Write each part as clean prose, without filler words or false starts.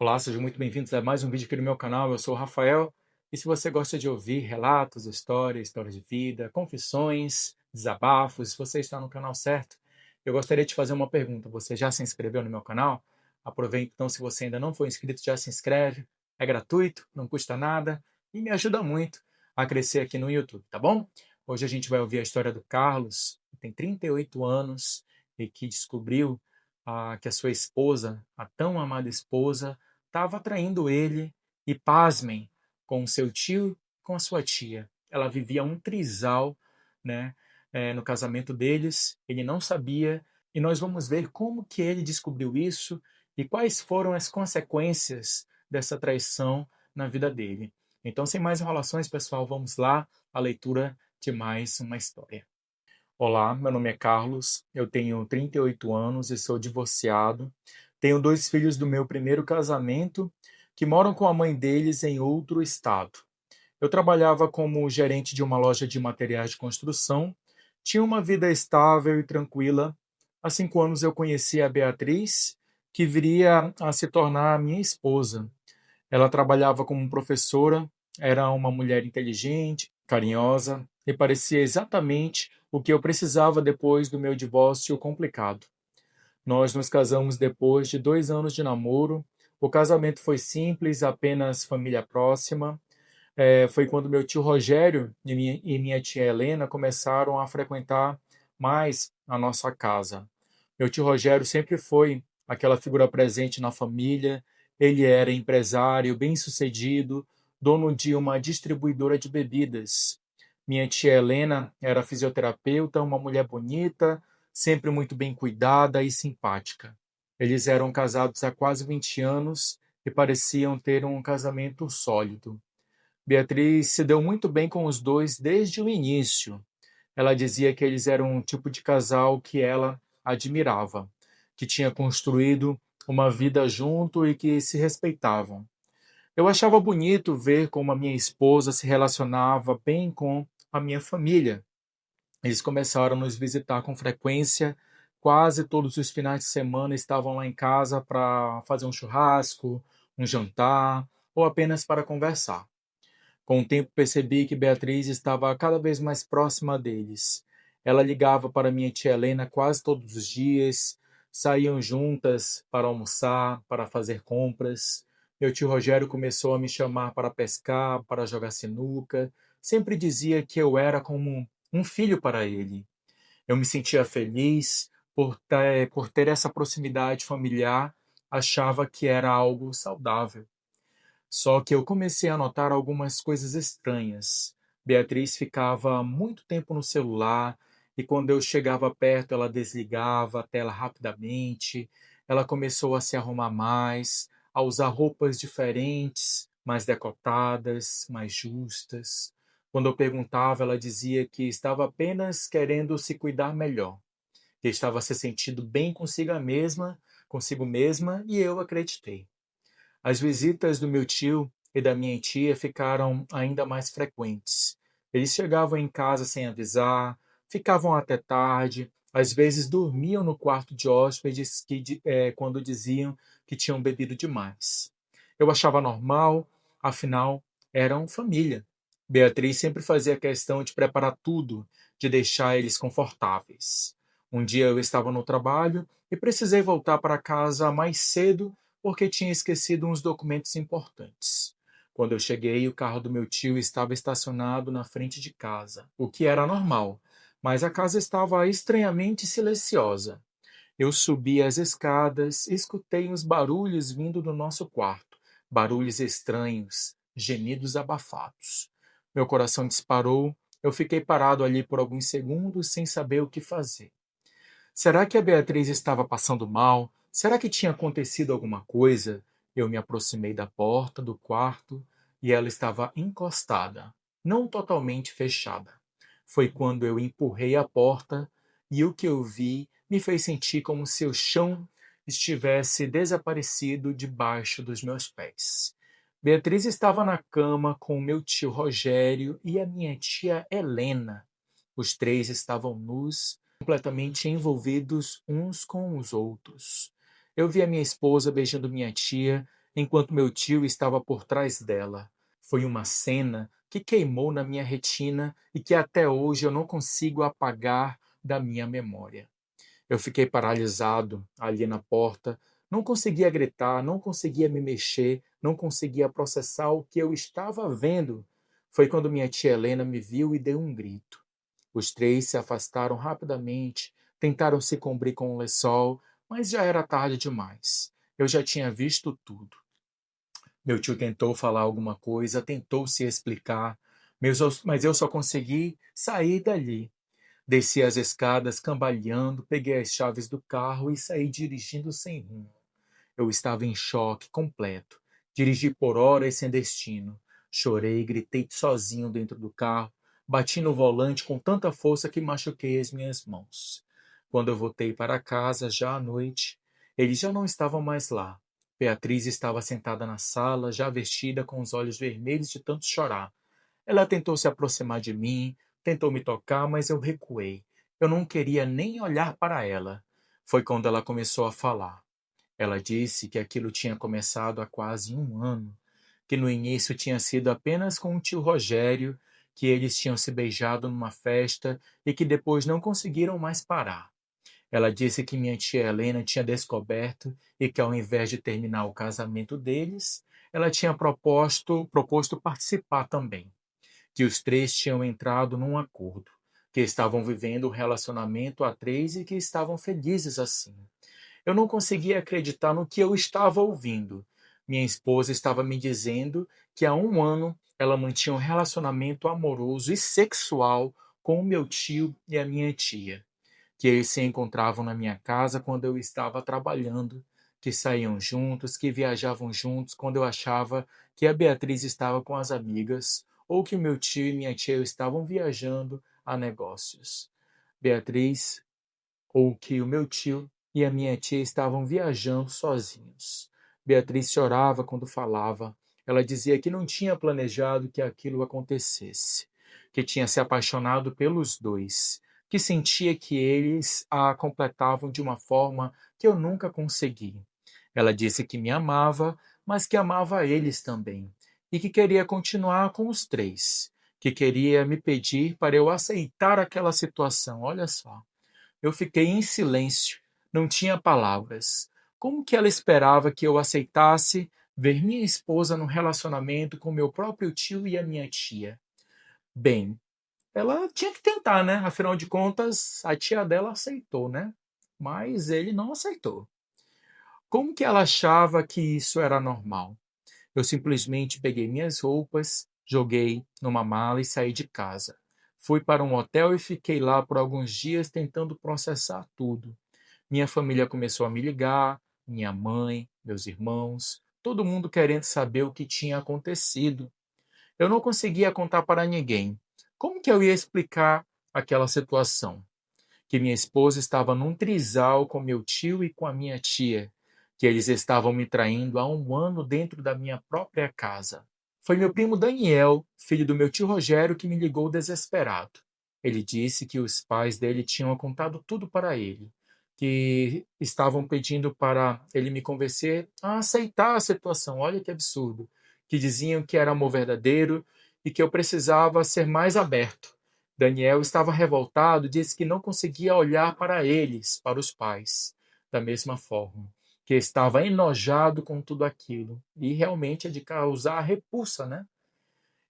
Olá, sejam muito bem-vindos a mais um vídeo aqui no meu canal. Eu sou o Rafael e se você gosta de ouvir relatos, histórias de vida, confissões, desabafos, você está no canal certo. Eu gostaria de fazer uma pergunta. Você já se inscreveu no meu canal? Aproveita então, se você ainda não for inscrito, já se inscreve. É gratuito, não custa nada e me ajuda muito a crescer aqui no YouTube, tá bom? Hoje a gente vai ouvir a história do Carlos, que tem 38 anos e que descobriu que a sua esposa, a tão amada esposa, estava traindo ele e, pasmem, com seu tio e com a sua tia. Ela vivia um trisal, né, no casamento deles, ele não sabia, e nós vamos ver como que ele descobriu isso e quais foram as consequências dessa traição na vida dele. Então, sem mais enrolações, pessoal, vamos lá à leitura de mais uma história. Olá, meu nome é Carlos, eu tenho 38 anos e sou divorciado. Tenho dois filhos do meu primeiro casamento que moram com a mãe deles em outro estado. Eu trabalhava como gerente de uma loja de materiais de construção, tinha uma vida estável e tranquila. Há 5 anos eu conheci a Beatriz, que viria a se tornar a minha esposa. Ela trabalhava como professora, era uma mulher inteligente, carinhosa e parecia exatamente o que eu precisava depois do meu divórcio complicado. Nós nos casamos depois de 2 anos de namoro. O casamento foi simples, apenas família próxima. Foi quando meu tio Rogério e minha tia Helena começaram a frequentar mais a nossa casa. Meu tio Rogério sempre foi aquela figura presente na família. Ele era empresário, bem-sucedido, dono de uma distribuidora de bebidas. Minha tia Helena era fisioterapeuta, uma mulher bonita, sempre muito bem cuidada e simpática. Eles eram casados há quase 20 anos e pareciam ter um casamento sólido. Beatriz se deu muito bem com os dois desde o início. Ela dizia que eles eram um tipo de casal que ela admirava, que tinha construído uma vida junto e que se respeitavam. Eu achava bonito ver como a minha esposa se relacionava bem com a minha família. Eles começaram a nos visitar com frequência, quase todos os finais de semana estavam lá em casa para fazer um churrasco, um jantar ou apenas para conversar. Com o tempo percebi que Beatriz estava cada vez mais próxima deles. Ela ligava para minha tia Helena quase todos os dias, saíam juntas para almoçar, para fazer compras. Meu tio Rogério começou a me chamar para pescar, para jogar sinuca. Sempre dizia que eu era como um filho para ele. Eu me sentia feliz por ter essa proximidade familiar, achava que era algo saudável. Só que eu comecei a notar algumas coisas estranhas. Beatriz ficava muito tempo no celular e quando eu chegava perto ela desligava a tela rapidamente. Ela começou a se arrumar mais, a usar roupas diferentes, mais decotadas, mais justas. Quando eu perguntava, ela dizia que estava apenas querendo se cuidar melhor, que estava se sentindo bem consigo mesma, e eu acreditei. As visitas do meu tio e da minha tia ficaram ainda mais frequentes. Eles chegavam em casa sem avisar, ficavam até tarde, às vezes dormiam no quarto de hóspedes quando diziam que tinham bebido demais. Eu achava normal, afinal, eram família. Beatriz sempre fazia questão de preparar tudo, de deixar eles confortáveis. Um dia eu estava no trabalho e precisei voltar para casa mais cedo porque tinha esquecido uns documentos importantes. Quando eu cheguei, o carro do meu tio estava estacionado na frente de casa, o que era normal, mas a casa estava estranhamente silenciosa. Eu subi as escadas e escutei uns barulhos vindo do nosso quarto, barulhos estranhos, gemidos abafados. Meu coração disparou, eu fiquei parado ali por alguns segundos sem saber o que fazer. Será que a Beatriz estava passando mal? Será que tinha acontecido alguma coisa? Eu me aproximei da porta do quarto e ela estava encostada, não totalmente fechada. Foi quando eu empurrei a porta e o que eu vi me fez sentir como se o chão estivesse desaparecido debaixo dos meus pés. Beatriz estava na cama com meu tio Rogério e a minha tia Helena. Os três estavam nus, completamente envolvidos uns com os outros. Eu vi a minha esposa beijando minha tia enquanto meu tio estava por trás dela. Foi uma cena que queimou na minha retina e que até hoje eu não consigo apagar da minha memória. Eu fiquei paralisado ali na porta, não conseguia gritar, não conseguia me mexer, não conseguia processar o que eu estava vendo. Foi quando minha tia Helena me viu e deu um grito. Os três se afastaram rapidamente, tentaram se cobrir com o lençol, mas já era tarde demais. Eu já tinha visto tudo. Meu tio tentou falar alguma coisa, tentou se explicar, mas eu só consegui sair dali. Desci as escadas cambaleando, peguei as chaves do carro e saí dirigindo sem rumo. Eu estava em choque completo. Dirigi por horas sem destino. Chorei, gritei sozinho dentro do carro, bati no volante com tanta força que machuquei as minhas mãos. Quando eu voltei para casa, já à noite, eles já não estavam mais lá. Beatriz estava sentada na sala, já vestida, com os olhos vermelhos de tanto chorar. Ela tentou se aproximar de mim, tentou me tocar, mas eu recuei. Eu não queria nem olhar para ela. Foi quando ela começou a falar. Ela disse que aquilo tinha começado há quase um ano, que no início tinha sido apenas com o tio Rogério, que eles tinham se beijado numa festa e que depois não conseguiram mais parar. Ela disse que minha tia Helena tinha descoberto e que, ao invés de terminar o casamento deles, ela tinha proposto participar também, que os três tinham entrado num acordo, que estavam vivendo um relacionamento a três e que estavam felizes assim. Eu não conseguia acreditar no que eu estava ouvindo. Minha esposa estava me dizendo que há um ano ela mantinha um relacionamento amoroso e sexual com o meu tio e a minha tia, que eles se encontravam na minha casa quando eu estava trabalhando, que saíam juntos, que viajavam juntos quando eu achava que a Beatriz estava com as amigas, ou que meu tio e minha tia estavam viajando a negócios. Beatriz, ou que o meu tio e a minha tia estavam viajando sozinhos. Beatriz chorava quando falava. Ela dizia que não tinha planejado que aquilo acontecesse, que tinha se apaixonado pelos dois, que sentia que eles a completavam de uma forma que eu nunca consegui. Ela disse que me amava, mas que amava eles também, e que queria continuar com os três, que queria me pedir para eu aceitar aquela situação. Olha só. Eu fiquei em silêncio, não tinha palavras. Como que ela esperava que eu aceitasse ver minha esposa num relacionamento com meu próprio tio e a minha tia? Bem, ela tinha que tentar, né? Afinal de contas, a tia dela aceitou, né? Mas ele não aceitou. Como que ela achava que isso era normal? Eu simplesmente peguei minhas roupas, joguei numa mala e saí de casa. Fui para um hotel e fiquei lá por alguns dias tentando processar tudo. Minha família começou a me ligar, minha mãe, meus irmãos, todo mundo querendo saber o que tinha acontecido. Eu não conseguia contar para ninguém. Como que eu ia explicar aquela situação? Que minha esposa estava num trisal com meu tio e com a minha tia, que eles estavam me traindo há um ano dentro da minha própria casa. Foi meu primo Daniel, filho do meu tio Rogério, que me ligou desesperado. Ele disse que os pais dele tinham contado tudo para ele, que estavam pedindo para ele me convencer a aceitar a situação. Olha que absurdo. Que diziam que era amor verdadeiro e que eu precisava ser mais aberto. Daniel estava revoltado, disse que não conseguia olhar para eles, para os pais, da mesma forma, que estava enojado com tudo aquilo. E realmente é de causar repulsa, né?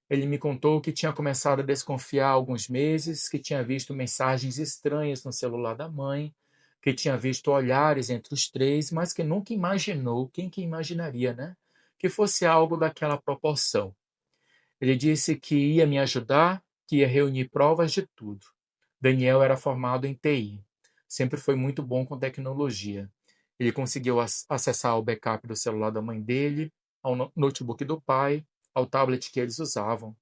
Ele me contou que tinha começado a desconfiar há alguns meses, que tinha visto mensagens estranhas no celular da mãe, que tinha visto olhares entre os três, mas que nunca imaginou, quem que imaginaria, né? Que fosse algo daquela proporção. Ele disse que ia me ajudar, que ia reunir provas de tudo. Daniel era formado em TI. Sempre foi muito bom com tecnologia. Ele conseguiu acessar o backup do celular da mãe dele, ao notebook do pai, ao tablet que eles usavam.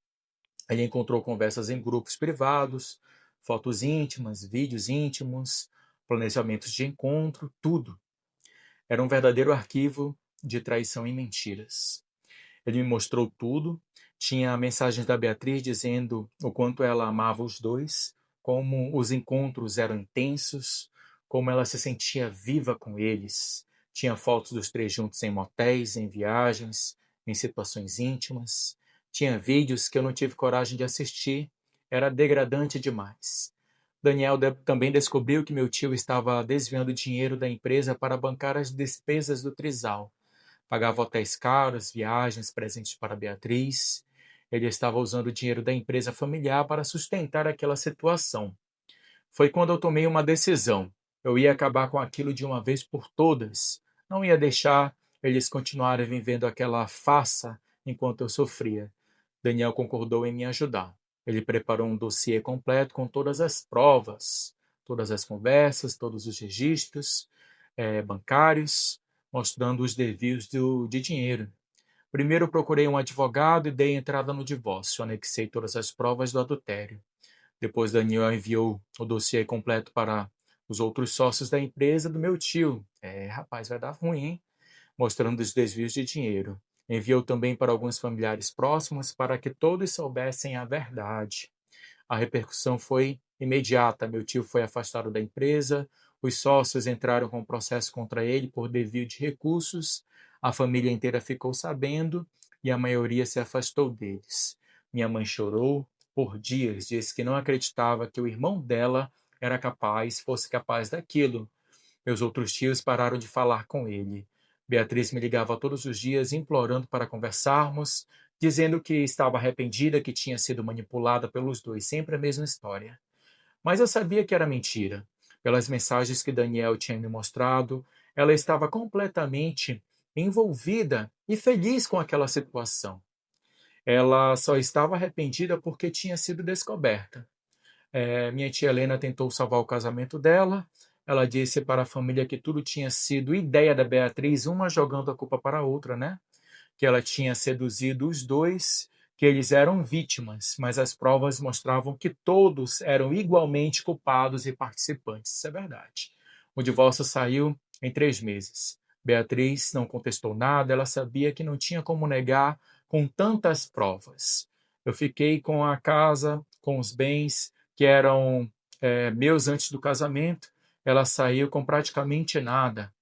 Ele encontrou conversas em grupos privados, fotos íntimas, vídeos íntimos, planejamentos de encontro, tudo. Era um verdadeiro arquivo de traição e mentiras. Ele me mostrou tudo. Tinha mensagens da Beatriz dizendo o quanto ela amava os dois, como os encontros eram intensos, como ela se sentia viva com eles. Tinha fotos dos três juntos em motéis, em viagens, em situações íntimas. Tinha vídeos que eu não tive coragem de assistir. Era degradante demais. Daniel também descobriu que meu tio estava desviando dinheiro da empresa para bancar as despesas do trisal. Pagava hotéis caros, viagens, presentes para Beatriz. Ele estava usando o dinheiro da empresa familiar para sustentar aquela situação. Foi quando eu tomei uma decisão. Eu ia acabar com aquilo de uma vez por todas. Não ia deixar eles continuarem vivendo aquela farsa enquanto eu sofria. Daniel concordou em me ajudar. Ele preparou um dossiê completo com todas as provas, todas as conversas, todos os registros bancários, mostrando os desvios de dinheiro. Primeiro procurei um advogado e dei entrada no divórcio. Anexei todas as provas do adultério. Depois Daniel enviou o dossiê completo para os outros sócios da empresa do meu tio. Rapaz, vai dar ruim, hein? Mostrando os desvios de dinheiro. Enviou também para alguns familiares próximos para que todos soubessem a verdade. A repercussão foi imediata. Meu tio foi afastado da empresa, os sócios entraram com processo contra ele por desvio de recursos, a família inteira ficou sabendo e a maioria se afastou deles. Minha mãe chorou por dias, disse que não acreditava que o irmão dela fosse capaz daquilo. Meus outros tios pararam de falar com ele. Beatriz me ligava todos os dias implorando para conversarmos, dizendo que estava arrependida, que tinha sido manipulada pelos dois, sempre a mesma história. Mas eu sabia que era mentira. Pelas mensagens que Daniel tinha me mostrado, ela estava completamente envolvida e feliz com aquela situação. Ela só estava arrependida porque tinha sido descoberta. Minha tia Helena tentou salvar o casamento dela. Ela disse para a família que tudo tinha sido ideia da Beatriz, uma jogando a culpa para a outra, né? Que ela tinha seduzido os dois, que eles eram vítimas, mas as provas mostravam que todos eram igualmente culpados e participantes. Isso é verdade. O divórcio saiu em 3 meses. Beatriz não contestou nada, ela sabia que não tinha como negar com tantas provas. Eu fiquei com a casa, com os bens que eram meus antes do casamento. Ela saiu com praticamente nada.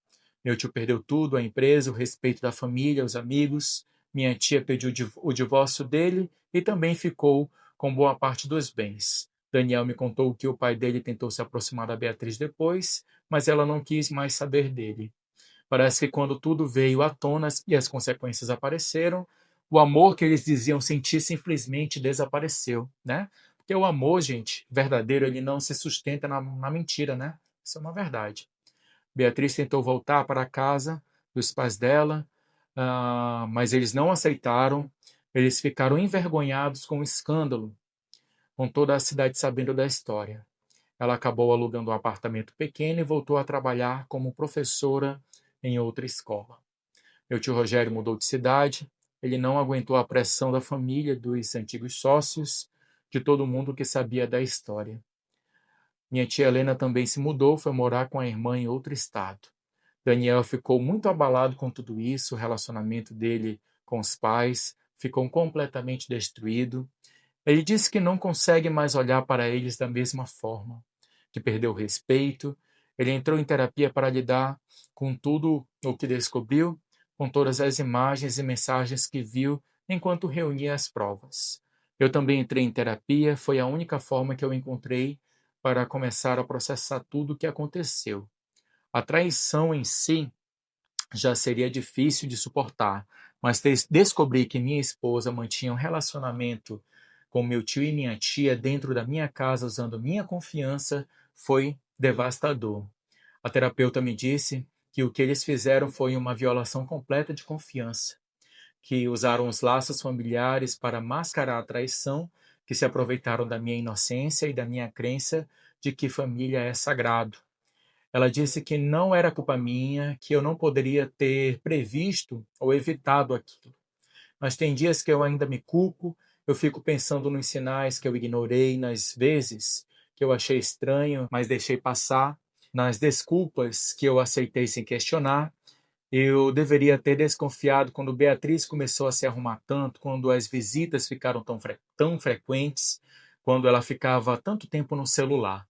Meu tio perdeu tudo, a empresa, o respeito da família, os amigos. Minha tia pediu o divórcio dele e também ficou com boa parte dos bens. Daniel me contou que o pai dele tentou se aproximar da Beatriz depois, mas ela não quis mais saber dele. Parece que quando tudo veio à tona e as consequências apareceram, o amor que eles diziam sentir simplesmente desapareceu, né? Porque o amor, gente, verdadeiro, ele não se sustenta na mentira, né? Isso é uma verdade. Beatriz tentou voltar para a casa dos pais dela, mas eles não aceitaram. Eles ficaram envergonhados com o escândalo, com toda a cidade sabendo da história. Ela acabou alugando um apartamento pequeno e voltou a trabalhar como professora em outra escola. Meu tio Rogério mudou de cidade. Ele não aguentou a pressão da família, dos antigos sócios, de todo mundo que sabia da história. Minha tia Helena também se mudou, foi morar com a irmã em outro estado. Daniel ficou muito abalado com tudo isso, o relacionamento dele com os pais ficou completamente destruído. Ele disse que não consegue mais olhar para eles da mesma forma, que perdeu o respeito. Ele entrou em terapia para lidar com tudo o que descobriu, com todas as imagens e mensagens que viu enquanto reunia as provas. Eu também entrei em terapia, foi a única forma que eu encontrei para começar a processar tudo o que aconteceu. A traição em si já seria difícil de suportar, mas descobrir que minha esposa mantinha um relacionamento com meu tio e minha tia dentro da minha casa usando minha confiança foi devastador. A terapeuta me disse que o que eles fizeram foi uma violação completa de confiança, que usaram os laços familiares para mascarar a traição, que se aproveitaram da minha inocência e da minha crença de que família é sagrado. Ela disse que não era culpa minha, que eu não poderia ter previsto ou evitado aquilo. Mas tem dias que eu ainda me culpo, eu fico pensando nos sinais que eu ignorei, nas vezes que eu achei estranho, mas deixei passar, nas desculpas que eu aceitei sem questionar. Eu deveria ter desconfiado quando Beatriz começou a se arrumar tanto, quando as visitas ficaram tão frequentes, quando ela ficava tanto tempo no celular.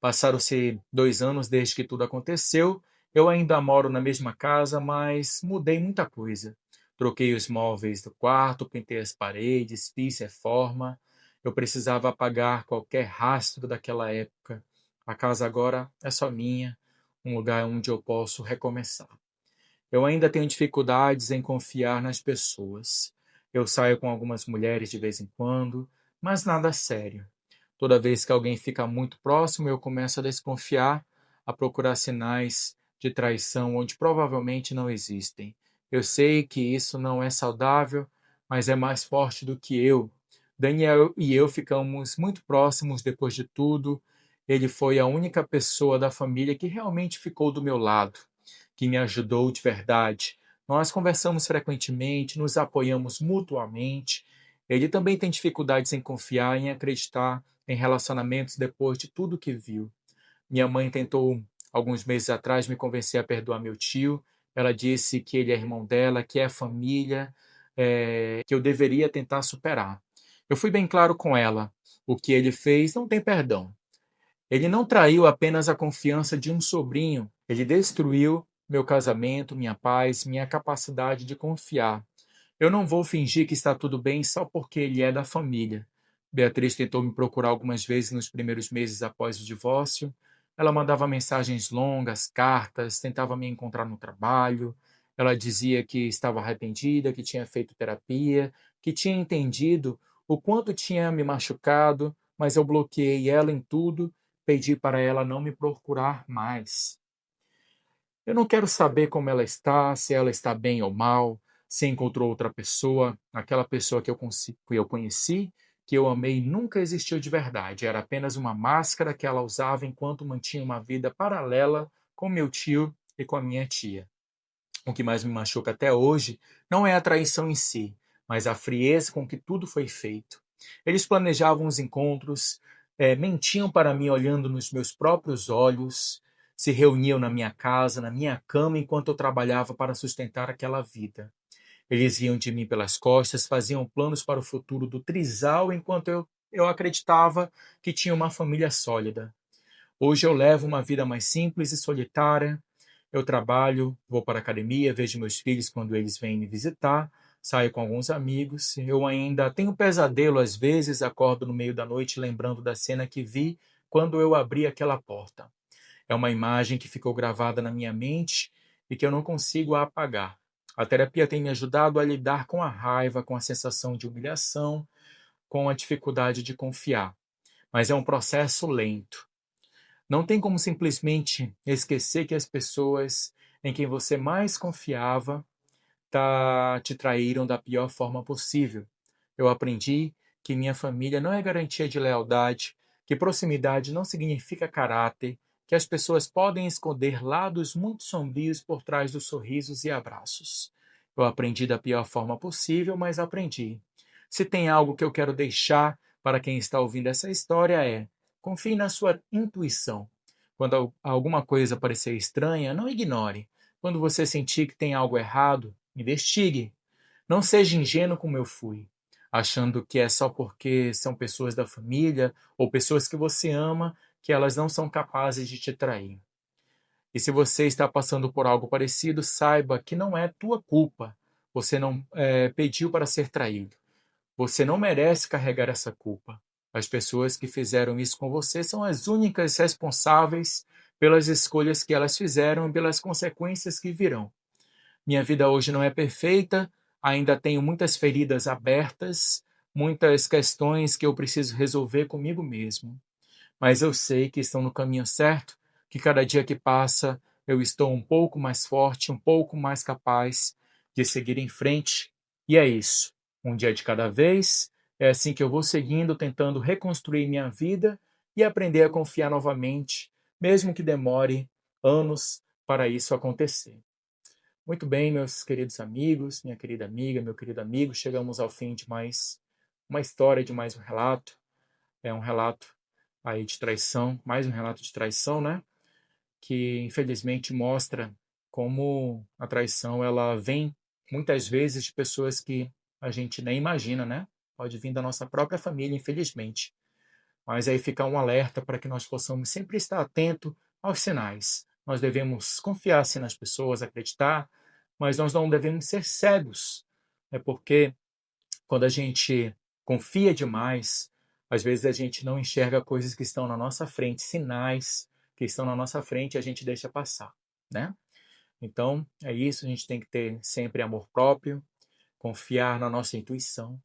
Passaram-se 2 anos desde que tudo aconteceu Eu ainda moro na mesma casa, mas mudei muita coisa. Troquei os móveis do quarto, pintei as paredes, fiz reforma. Eu precisava apagar qualquer rastro daquela época. A casa agora é só minha, um lugar onde eu posso recomeçar. Eu ainda tenho dificuldades em confiar nas pessoas. Eu saio com algumas mulheres de vez em quando, mas nada sério. Toda vez que alguém fica muito próximo, eu começo a desconfiar, a procurar sinais de traição onde provavelmente não existem. Eu sei que isso não é saudável, mas é mais forte do que eu. Daniel e eu ficamos muito próximos depois de tudo. Ele foi a única pessoa da família que realmente ficou do meu lado, que me ajudou de verdade. Nós conversamos frequentemente, nos apoiamos mutuamente. Ele também tem dificuldades em confiar, em acreditar em relacionamentos depois de tudo que viu. Minha mãe tentou, alguns meses atrás, me convencer a perdoar meu tio. Ela disse que ele é irmão dela, que é família, que eu deveria tentar superar. Eu fui bem claro com ela. O que ele fez não tem perdão. Ele não traiu apenas a confiança de um sobrinho, ele destruiu meu casamento, minha paz, minha capacidade de confiar. Eu não vou fingir que está tudo bem só porque ele é da família. Beatriz tentou me procurar algumas vezes nos primeiros meses após o divórcio. Ela mandava mensagens longas, cartas, tentava me encontrar no trabalho. Ela dizia que estava arrependida, que tinha feito terapia, que tinha entendido o quanto tinha me machucado, mas eu bloqueei ela em tudo, pedi para ela não me procurar mais. Eu não quero saber como ela está, se ela está bem ou mal, se encontrou outra pessoa. Aquela pessoa que eu conheci, que eu amei, nunca existiu de verdade. Era apenas uma máscara que ela usava enquanto mantinha uma vida paralela com meu tio e com a minha tia. O que mais me machuca até hoje não é a traição em si, mas a frieza com que tudo foi feito. Eles planejavam os encontros, mentiam para mim olhando nos meus próprios olhos, se reuniam na minha casa, na minha cama, enquanto eu trabalhava para sustentar aquela vida. Eles riam de mim pelas costas, faziam planos para o futuro do trisal, enquanto eu acreditava que tinha uma família sólida. Hoje eu levo uma vida mais simples e solitária. Eu trabalho, vou para a academia, vejo meus filhos quando eles vêm me visitar, saio com alguns amigos. Eu ainda tenho pesadelo às vezes, acordo no meio da noite lembrando da cena que vi quando eu abri aquela porta. É uma imagem que ficou gravada na minha mente e que eu não consigo apagar. A terapia tem me ajudado a lidar com a raiva, com a sensação de humilhação, com a dificuldade de confiar. Mas é um processo lento. Não tem como simplesmente esquecer que as pessoas em quem você mais confiava te traíram da pior forma possível. Eu aprendi que minha família não é garantia de lealdade, que proximidade não significa caráter, que as pessoas podem esconder lados muito sombrios por trás dos sorrisos e abraços. Eu aprendi da pior forma possível, mas aprendi. Se tem algo que eu quero deixar para quem está ouvindo essa história é: confie na sua intuição. Quando alguma coisa parecer estranha, não ignore. Quando você sentir que tem algo errado, investigue. Não seja ingênuo como eu fui, achando que é só porque são pessoas da família ou pessoas que você ama que elas não são capazes de te trair. E se você está passando por algo parecido, saiba que não é tua culpa. Você não pediu para ser traído. Você não merece carregar essa culpa. As pessoas que fizeram isso com você são as únicas responsáveis pelas escolhas que elas fizeram e pelas consequências que virão. Minha vida hoje não é perfeita, ainda tenho muitas feridas abertas, muitas questões que eu preciso resolver comigo mesmo. Mas eu sei que estou no caminho certo, que cada dia que passa eu estou um pouco mais forte, um pouco mais capaz de seguir em frente. E é isso. Um dia de cada vez. É assim que eu vou seguindo, tentando reconstruir minha vida e aprender a confiar novamente, mesmo que demore anos para isso acontecer. Muito bem, meus queridos amigos, minha querida amiga, meu querido amigo, chegamos ao fim de mais uma história, de mais um relato. É um relato aí de traição, mais um relato de traição, né? Que infelizmente mostra como a traição ela vem muitas vezes de pessoas que a gente nem imagina, né? Pode vir da nossa própria família, infelizmente. Mas aí fica um alerta para que nós possamos sempre estar atento aos sinais. nós devemos confiar sim nas pessoas, acreditar, mas nós não devemos ser cegos, porque quando a gente confia demais, às vezes a gente não enxerga coisas que estão na nossa frente, sinais que estão na nossa frente e a gente deixa passar, né? Então, é isso, a gente tem que ter sempre amor próprio, confiar na nossa intuição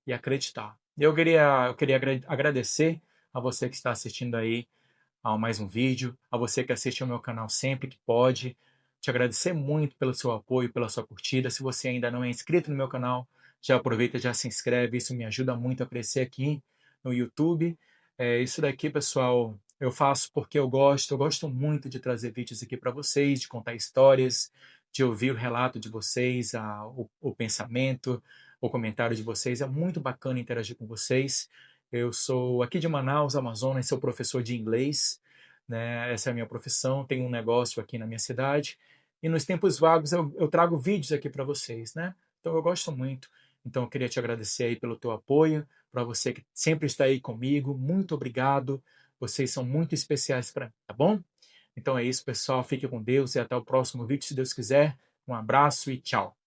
e acreditar. Eu queria agradecer a você que está assistindo aí a mais um vídeo, a você que assiste ao meu canal sempre que pode. Te agradecer muito pelo seu apoio, pela sua curtida. Se você ainda não é inscrito no meu canal, já aproveita, já se inscreve. Isso me ajuda muito a crescer aqui no YouTube. Isso daqui, pessoal, eu faço porque eu gosto. Eu gosto muito de trazer vídeos aqui para vocês, de contar histórias, de ouvir o relato de vocês, o pensamento, o comentário de vocês. É muito bacana interagir com vocês. Eu sou aqui de Manaus, Amazonas, sou professor de inglês, né? Essa é a minha profissão, tenho um negócio aqui na minha cidade e nos tempos vagos eu trago vídeos aqui para vocês, né? Então eu gosto muito. Então eu queria te agradecer aí pelo teu apoio, para você que sempre está aí comigo, muito obrigado. Vocês são muito especiais para mim, tá bom? Então é isso, pessoal. Fique com Deus e até o próximo vídeo, se Deus quiser. Um abraço e tchau.